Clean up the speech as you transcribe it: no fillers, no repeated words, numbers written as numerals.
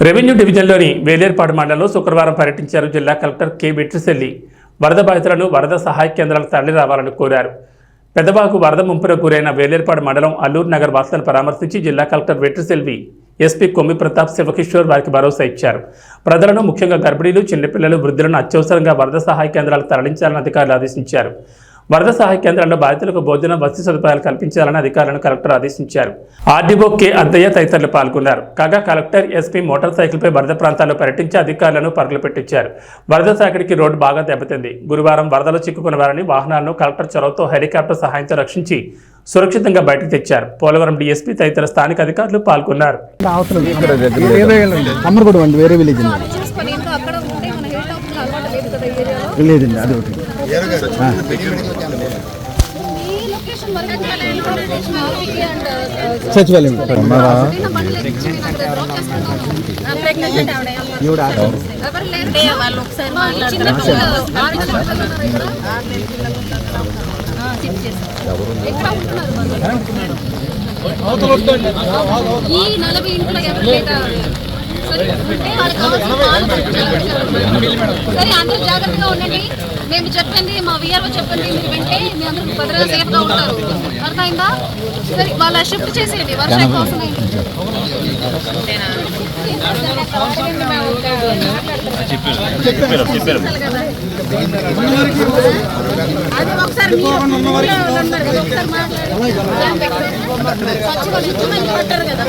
Revenue డివిజన్లోని వేలేర్పాడు మండలంలో శుక్రవారం పర్యటించారు జిల్లా కలెక్టర్ కె వెట్రిసెల్లి. వరద బాధితులను వరద సహాయ కేంద్రాలకు తరలి రావాలని కోరారు. పెద్దవాగు వరద ముంపున గురైన వేలేర్పాడు మండలం అల్లూరు నగర్ వాసులను పరామర్శించి జిల్లా కలెక్టర్ వెట్రిసెల్వి ఎస్పీ కొమ్మి ప్రతాప్ శివకిషోర్ వారికి భరోసా ఇచ్చారు. ప్రజలను ముఖ్యంగా గర్భిణీలు, చిన్నపిల్లలు, వృద్ధులను అత్యవసరంగా వరద సహాయ కేంద్రాలకు తరలించాలని అధికారులు ఆదేశించారు. వరద సహాయ కేంద్రాల్లో బాధితులకు భోజనం, వసతి సదుపాయాలు కల్పించాలని అధికారులను కలెక్టర్ ఆదేశించారు. ఆర్డీఓ కె అద్దయ్య తదితరులు పాల్గొన్నారు. కాగా కలెక్టర్, ఎస్పీ మోటార్ సైకిల్పై వరద ప్రాంతాల్లో పర్యటించి అధికారులను పరుగులు పెట్టించారు. వరద తాకిడికి రోడ్డు బాగా దెబ్బతింది. గురువారం వరదలో చిక్కుకున్న వారిని వాహనాలను కలెక్టర్ చొరవతో హెలికాప్టర్ సహాయంతో రక్షించి సురక్షితంగా బయటకు తెచ్చారు. పోలవరం డీఎస్పీ తదితర స్థానిక అధికారులు పాల్గొన్నారు. సచివాలయం ఈ 40 ఇంట్లో సరే, అందరూ జాగ్రత్తగా ఉండండి. మేము చెప్పండి, మా విఆర్ఓ చెప్పండి, మీరు వింటే మీ అందరూ భద్రత సేఫ్గా ఉంటారు. అర్థమైందా? సరే, వాళ్ళ షిఫ్ట్ చేసేయండి. వర్షం కోసం అది ఒకసారి పట్టారు కదా.